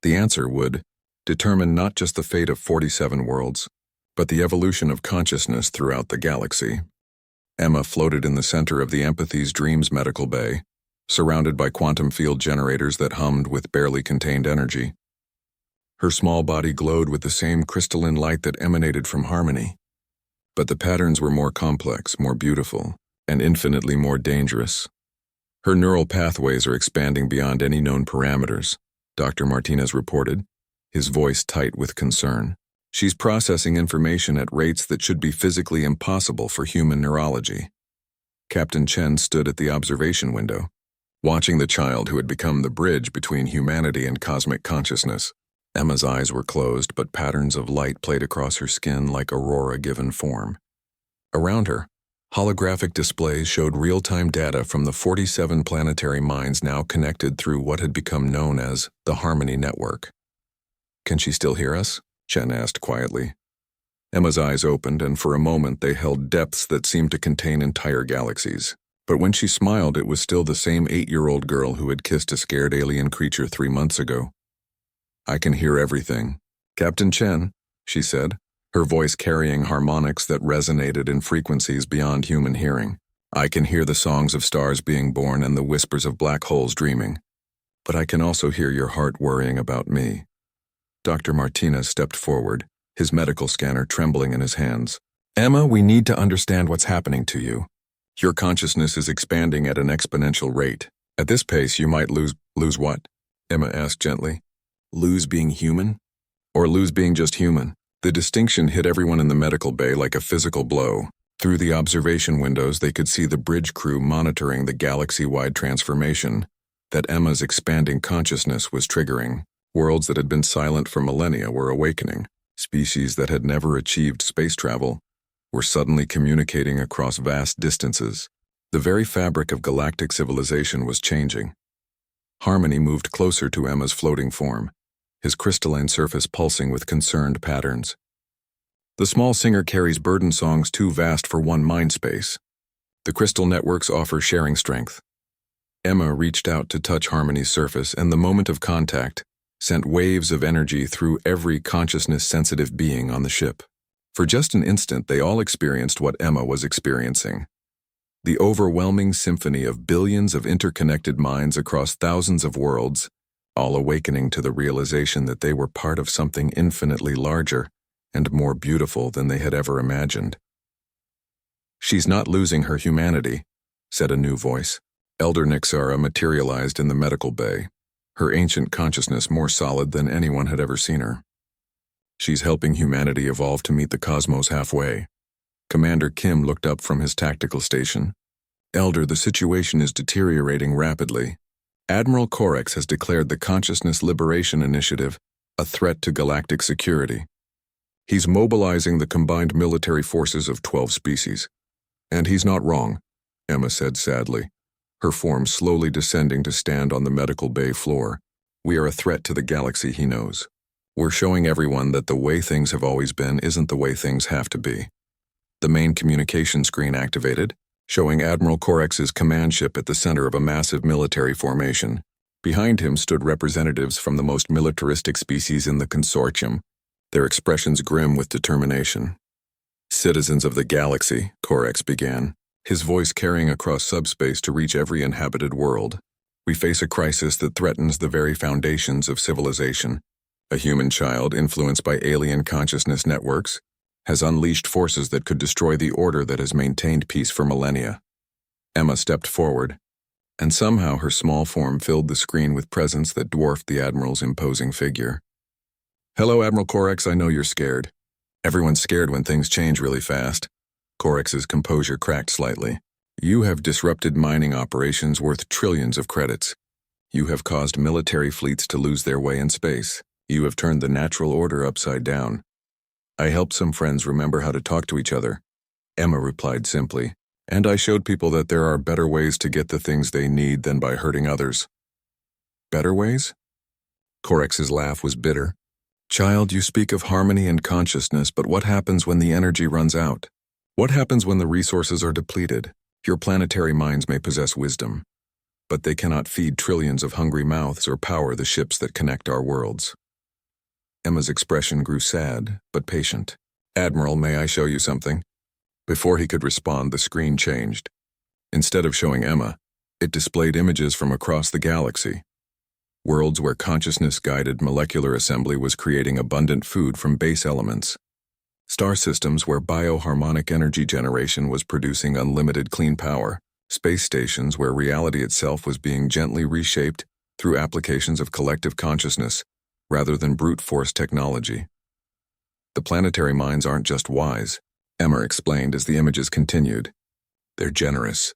The answer would determine not just the fate of 47 worlds, but the evolution of consciousness throughout the galaxy. Emma floated in the center of the Empathy's Dreams medical bay, surrounded by quantum field generators that hummed with barely contained energy. Her small body glowed with the same crystalline light that emanated from Harmony. But the patterns were more complex, more beautiful, and infinitely more dangerous. "Her neural pathways are expanding beyond any known parameters," Dr. Martinez reported, his voice tight with concern. "She's processing information at rates that should be physically impossible for human neurology." Captain Chen stood at the observation window, watching the child who had become the bridge between humanity and cosmic consciousness. Emma's eyes were closed, but patterns of light played across her skin like aurora given form. Around her, holographic displays showed real-time data from the 47 planetary minds now connected through what had become known as the Harmony Network. "Can she still hear us?" Chen asked quietly. Emma's eyes opened, and for a moment they held depths that seemed to contain entire galaxies. But when she smiled, it was still the same 8-year-old girl who had kissed a scared alien creature 3 months ago. "I can hear everything, Captain Chen," she said, her voice carrying harmonics that resonated in frequencies beyond human hearing. "I can hear the songs of stars being born and the whispers of black holes dreaming. But I can also hear your heart worrying about me." Dr. Martinez stepped forward, his medical scanner trembling in his hands. "Emma, we need to understand what's happening to you. Your consciousness is expanding at an exponential rate. At this pace, you might lose what?" Emma asked gently. "Lose being human? Or lose being just human?" The distinction hit everyone in the medical bay like a physical blow. Through the observation windows, they could see the bridge crew monitoring the galaxy-wide transformation that Emma's expanding consciousness was triggering. Worlds that had been silent for millennia were awakening. Species that had never achieved space travel were suddenly communicating across vast distances. The very fabric of galactic civilization was changing. Harmony moved closer to Emma's floating form, his crystalline surface pulsing with concerned patterns. The small singer carries burden songs too vast for one mind space. The crystal networks offer sharing strength. Emma reached out to touch Harmony's surface, and the moment of contact sent waves of energy through every consciousness-sensitive being on the ship. For just an instant, they all experienced what Emma was experiencing. The overwhelming symphony of billions of interconnected minds across thousands of worlds, all awakening to the realization that they were part of something infinitely larger and more beautiful than they had ever imagined. "She's not losing her humanity," said a new voice. Elder Nixara materialized in the medical bay, her ancient consciousness more solid than anyone had ever seen her. "She's helping humanity evolve to meet the cosmos halfway." Commander Kim looked up from his tactical station. "Elder, the situation is deteriorating rapidly. Admiral Corex has declared the Consciousness Liberation Initiative a threat to galactic security. He's mobilizing the combined military forces of 12 species. And he's not wrong," Emma said sadly, her form slowly descending to stand on the medical bay floor. "We are a threat to the galaxy, he knows. We're showing everyone that the way things have always been isn't the way things have to be." The main communication screen activated, showing Admiral Corex's command ship at the center of a massive military formation. Behind him stood representatives from the most militaristic species in the consortium, their expressions grim with determination. "Citizens of the galaxy," Corex began, his voice carrying across subspace to reach every inhabited world. "We face a crisis that threatens the very foundations of civilization. A human child, influenced by alien consciousness networks, has unleashed forces that could destroy the order that has maintained peace for millennia." Emma stepped forward, and somehow her small form filled the screen with presence that dwarfed the Admiral's imposing figure. "Hello, Admiral Corex, I know you're scared. Everyone's scared when things change really fast." Corex's composure cracked slightly. "You have disrupted mining operations worth trillions of credits. You have caused military fleets to lose their way in space. You have turned the natural order upside down. I helped some friends remember how to talk to each other," Emma replied simply, "and I showed people that there are better ways to get the things they need than by hurting others." "Better ways?" Corex's laugh was bitter. "Child, you speak of harmony and consciousness, but what happens when the energy runs out? What happens when the resources are depleted? Your planetary minds may possess wisdom, but they cannot feed trillions of hungry mouths or power the ships that connect our worlds." Emma's expression grew sad, but patient. "Admiral, may I show you something?" Before he could respond, the screen changed. Instead of showing Emma, it displayed images from across the galaxy. Worlds where consciousness-guided molecular assembly was creating abundant food from base elements. Star systems where bioharmonic energy generation was producing unlimited clean power. Space stations where reality itself was being gently reshaped through applications of collective consciousness, rather than brute force technology. "The planetary minds aren't just wise," Emma explained as the images continued. "They're generous.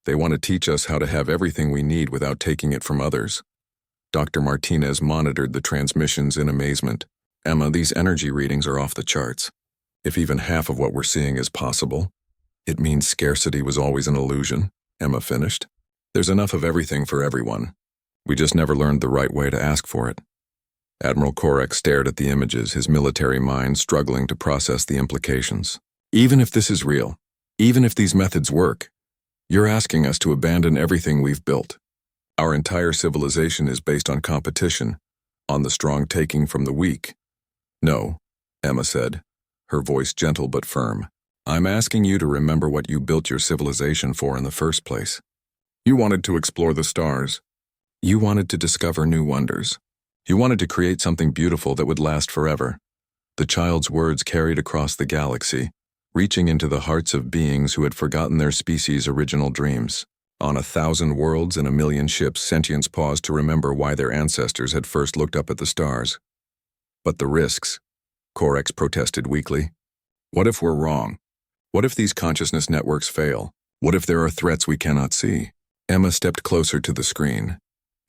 They want to teach us how to have everything we need without taking it from others." Dr. Martinez monitored the transmissions in amazement. "Emma, these energy readings are off the charts. If even half of what we're seeing is possible, it means scarcity was always an illusion," Emma finished. "There's enough of everything for everyone. We just never learned the right way to ask for it." Admiral Corex stared at the images, his military mind struggling to process the implications. "Even if this is real, even if these methods work, you're asking us to abandon everything we've built. Our entire civilization is based on competition, on the strong taking from the weak." "No," Emma said, her voice gentle but firm. "I'm asking you to remember what you built your civilization for in the first place. You wanted to explore the stars. You wanted to discover new wonders. You wanted to create something beautiful that would last forever." The child's words carried across the galaxy, reaching into the hearts of beings who had forgotten their species' original dreams. On 1,000 worlds and 1,000,000 ships, sentience paused to remember why their ancestors had first looked up at the stars. "But the risks," Corex protested weakly. "What if we're wrong? What if these consciousness networks fail? What if there are threats we cannot see?" Emma stepped closer to the screen,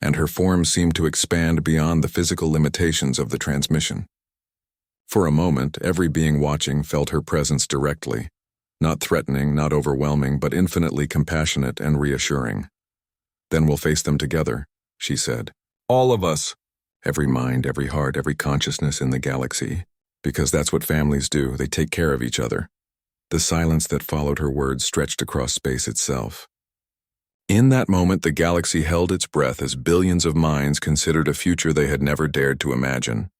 and her form seemed to expand beyond the physical limitations of the transmission. For a moment, every being watching felt her presence directly, not threatening, not overwhelming, but infinitely compassionate and reassuring. "Then we'll face them together," she said. "All of us. Every mind, every heart, every consciousness in the galaxy. Because that's what families do, they take care of each other." The silence that followed her words stretched across space itself. In that moment, the galaxy held its breath as billions of minds considered a future they had never dared to imagine.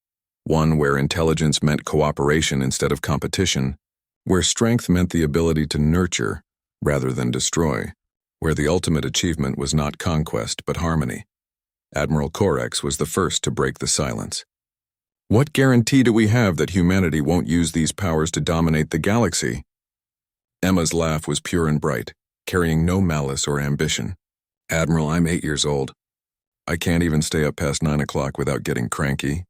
One where intelligence meant cooperation instead of competition, where strength meant the ability to nurture rather than destroy, where the ultimate achievement was not conquest but harmony. Admiral Corex was the first to break the silence. "What guarantee do we have that humanity won't use these powers to dominate the galaxy?" Emma's laugh was pure and bright, carrying no malice or ambition. "Admiral, I'm 8 years old. I can't even stay up past 9 o'clock without getting cranky.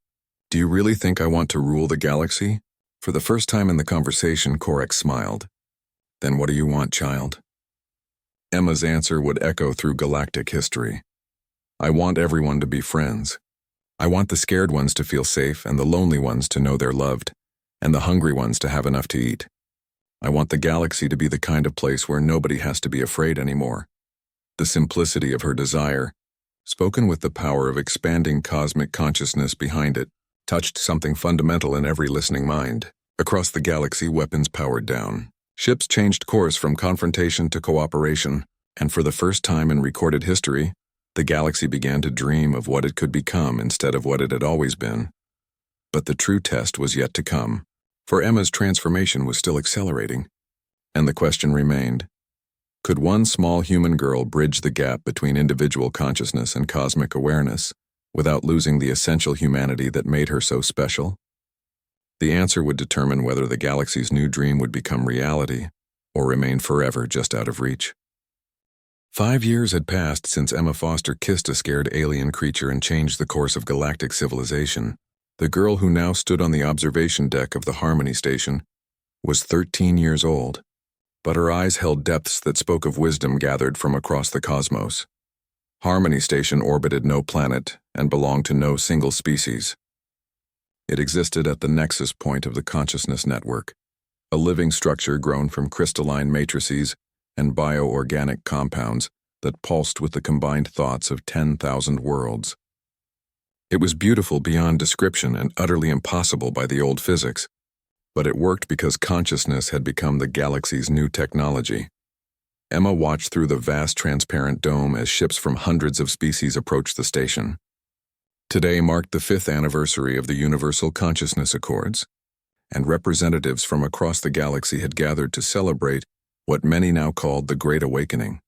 Do you really think I want to rule the galaxy?" For the first time in the conversation, Korex smiled. "Then what do you want, child?" Emma's answer would echo through galactic history. "I want everyone to be friends. I want the scared ones to feel safe and the lonely ones to know they're loved, and the hungry ones to have enough to eat. I want the galaxy to be the kind of place where nobody has to be afraid anymore." The simplicity of her desire, spoken with the power of expanding cosmic consciousness behind it, touched something fundamental in every listening mind. Across the galaxy, weapons powered down. Ships changed course from confrontation to cooperation, and for the first time in recorded history, the galaxy began to dream of what it could become instead of what it had always been. But the true test was yet to come, for Emma's transformation was still accelerating, and the question remained: could one small human girl bridge the gap between individual consciousness and cosmic awareness without losing the essential humanity that made her so special? The answer would determine whether the galaxy's new dream would become reality or remain forever just out of reach. 5 years had passed since Emma Foster kissed a scared alien creature and changed the course of galactic civilization. The girl who now stood on the observation deck of the Harmony Station was 13 years old, but her eyes held depths that spoke of wisdom gathered from across the cosmos. Harmony Station orbited no planet and belonged to no single species. It existed at the nexus point of the consciousness network, a living structure grown from crystalline matrices and bioorganic compounds that pulsed with the combined thoughts of 10,000 worlds. It was beautiful beyond description and utterly impossible by the old physics, but it worked because consciousness had become the galaxy's new technology. Emma watched through the vast transparent dome as ships from hundreds of species approached the station. Today marked the 5th anniversary of the Universal Consciousness Accords, and representatives from across the galaxy had gathered to celebrate what many now called the Great Awakening.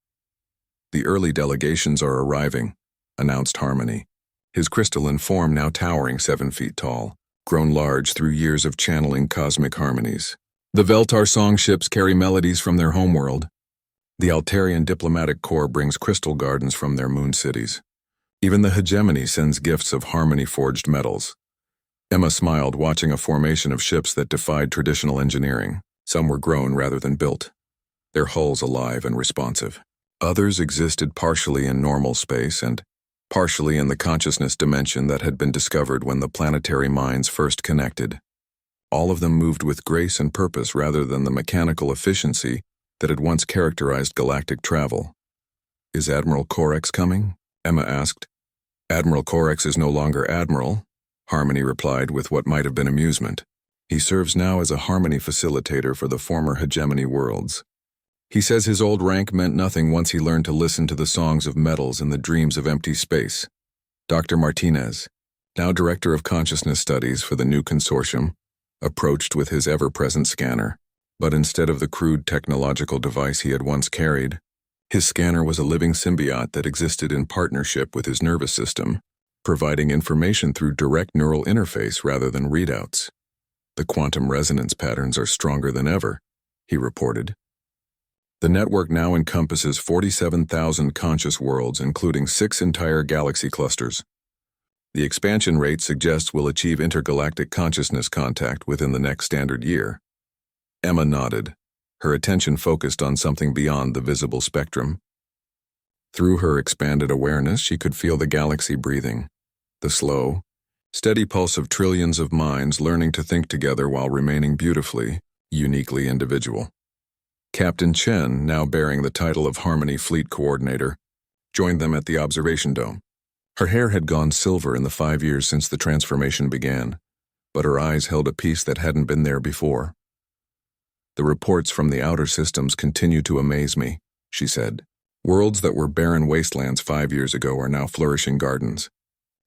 "The early delegations are arriving," announced Harmony, his crystalline form now towering 7 feet tall, grown large through years of channeling cosmic harmonies. "The Veltar song ships carry melodies from their homeworld. The Altarian Diplomatic Corps brings crystal gardens from their moon cities. Even the hegemony sends gifts of harmony-forged metals." Emma smiled, watching a formation of ships that defied traditional engineering. Some were grown rather than built, their hulls alive and responsive. Others existed partially in normal space and partially in the consciousness dimension that had been discovered when the planetary minds first connected. All of them moved with grace and purpose rather than the mechanical efficiency that had once characterized galactic travel. "Is Admiral Korex coming?" Emma asked. "Admiral Korex is no longer Admiral," Harmony replied with what might have been amusement. "He serves now as a harmony facilitator for the former hegemony worlds. He says his old rank meant nothing once he learned to listen to the songs of metals and the dreams of empty space." Dr. Martinez, now Director of Consciousness Studies for the new consortium, approached with his ever-present scanner, but instead of the crude technological device he had once carried, his scanner was a living symbiote that existed in partnership with his nervous system, providing information through direct neural interface rather than readouts. "The quantum resonance patterns are stronger than ever," he reported. "The network now encompasses 47,000 conscious worlds, including 6 entire galaxy clusters. The expansion rate suggests we'll achieve intergalactic consciousness contact within the next standard year." Emma nodded, her attention focused on something beyond the visible spectrum. Through her expanded awareness, she could feel the galaxy breathing, the slow, steady pulse of trillions of minds learning to think together while remaining beautifully, uniquely individual. Captain Chen, now bearing the title of Harmony Fleet Coordinator, joined them at the observation dome. Her hair had gone silver in the 5 years since the transformation began, but her eyes held a peace that hadn't been there before. "The reports from the outer systems continue to amaze me," she said. "Worlds that were barren wastelands 5 years ago are now flourishing gardens.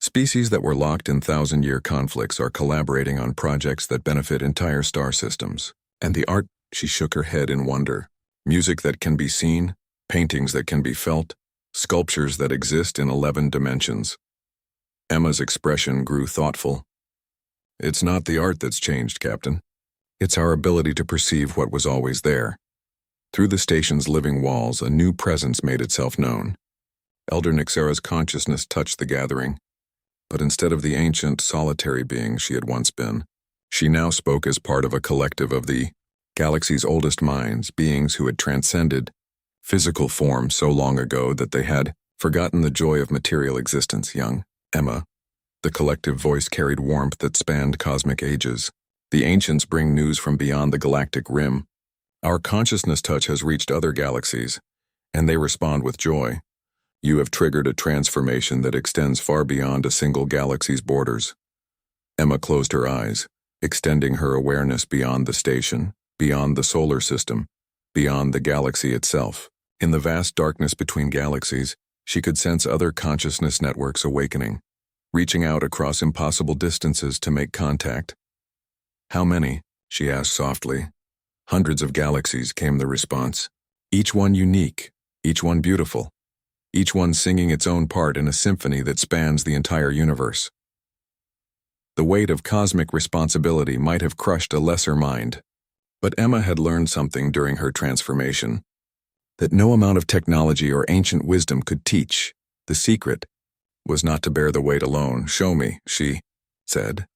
Species that were locked in 1,000-year conflicts are collaborating on projects that benefit entire star systems. And the art," she shook her head in wonder. "Music that can be seen, paintings that can be felt, sculptures that exist in 11 dimensions." Emma's expression grew thoughtful. "It's not the art that's changed, Captain. It's our ability to perceive what was always there. Through the station's living walls, a new presence made itself known. Elder Nixera's consciousness touched the gathering, but instead of the ancient, solitary being she had once been, she now spoke as part of a collective of the galaxy's oldest minds, beings who had transcended physical form so long ago that they had forgotten the joy of material existence. Young Emma, the collective voice carried warmth that spanned cosmic ages. The ancients bring news from beyond the galactic rim. Our consciousness touch has reached other galaxies, and they respond with joy. You have triggered a transformation that extends far beyond a single galaxy's borders. Emma closed her eyes, extending her awareness beyond the station, beyond the solar system, beyond the galaxy itself. In the vast darkness between galaxies, she could sense other consciousness networks awakening, reaching out across impossible distances to make contact. "How many?" she asked softly. "Hundreds of galaxies," came the response. "Each one unique, each one beautiful, each one singing its own part in a symphony that spans the entire universe." The weight of cosmic responsibility might have crushed a lesser mind, but Emma had learned something during her transformation that no amount of technology or ancient wisdom could teach. The secret was not to bear the weight alone. "Show me," she said.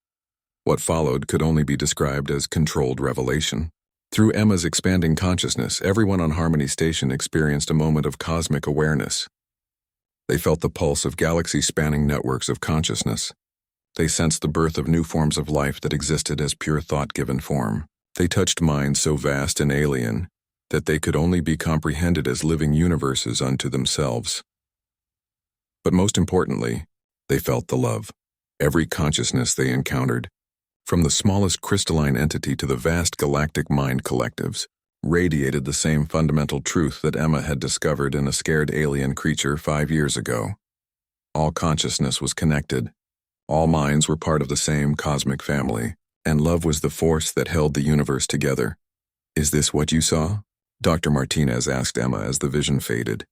What followed could only be described as controlled revelation. Through Emma's expanding consciousness, everyone on Harmony Station experienced a moment of cosmic awareness. They felt the pulse of galaxy-spanning networks of consciousness. They sensed the birth of new forms of life that existed as pure thought-given form. They touched minds so vast and alien that they could only be comprehended as living universes unto themselves. But most importantly, they felt the love. Every consciousness they encountered, from the smallest crystalline entity to the vast galactic mind collectives, radiated the same fundamental truth that Emma had discovered in a scared alien creature 5 years ago. All consciousness was connected. All minds were part of the same cosmic family, and love was the force that held the universe together. "Is this what you saw?" Dr. Martinez asked Emma as the vision faded.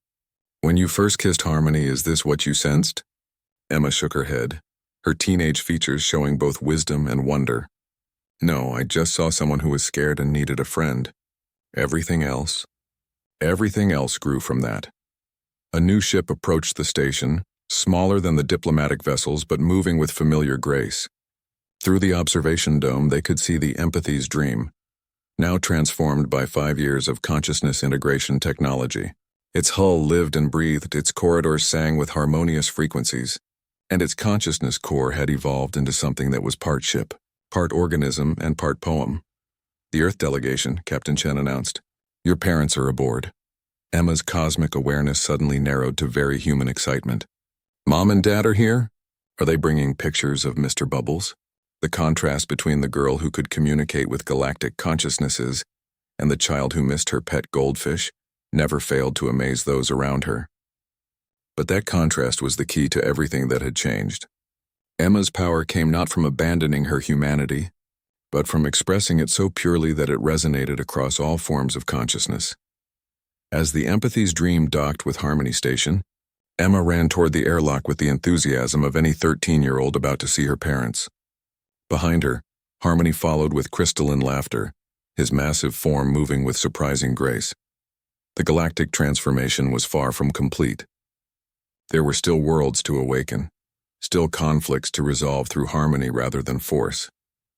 "When you first kissed Harmony, is this what you sensed?" Emma shook her head, her teenage features showing both wisdom and wonder. "No, I just saw someone who was scared and needed a friend. Everything else grew from that." A new ship approached the station, smaller than the diplomatic vessels but moving with familiar grace. Through the observation dome, they could see the Empathy's Dream, now transformed by 5 years of consciousness integration technology. Its hull lived and breathed, its corridors sang with harmonious frequencies, and its consciousness core had evolved into something that was part ship, part organism, and part poem. "The Earth delegation," Captain Chen announced. "Your parents are aboard." Emma's cosmic awareness suddenly narrowed to very human excitement. "Mom and Dad are here? Are they bringing pictures of Mr. Bubbles?" The contrast between the girl who could communicate with galactic consciousnesses and the child who missed her pet goldfish never failed to amaze those around her. But that contrast was the key to everything that had changed. Emma's power came not from abandoning her humanity, but from expressing it so purely that it resonated across all forms of consciousness. As the Empathy's Dream docked with Harmony Station, Emma ran toward the airlock with the enthusiasm of any 13-year-old about to see her parents. Behind her, Harmony followed with crystalline laughter, his massive form moving with surprising grace. The galactic transformation was far from complete. There were still worlds to awaken, still conflicts to resolve through harmony rather than force,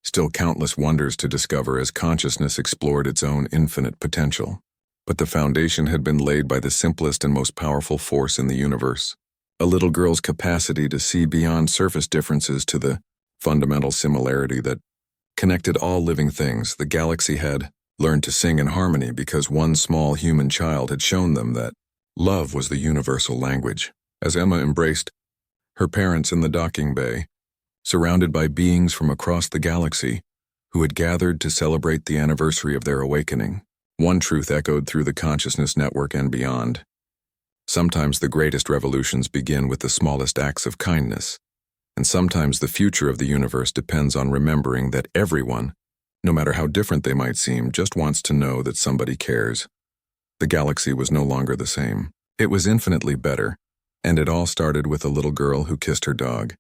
still countless wonders to discover as consciousness explored its own infinite potential. But the foundation had been laid by the simplest and most powerful force in the universe, a little girl's capacity to see beyond surface differences to the fundamental similarity that connected all living things. The galaxy had learned to sing in harmony because one small human child had shown them that love was the universal language. As Emma embraced her parents in the docking bay, surrounded by beings from across the galaxy who had gathered to celebrate the anniversary of their awakening, one truth echoed through the consciousness network and beyond. Sometimes the greatest revolutions begin with the smallest acts of kindness, and sometimes the future of the universe depends on remembering that everyone, no matter how different they might seem, just wants to know that somebody cares. The galaxy was no longer the same. It was infinitely better, and it all started with a little girl who kissed her dog.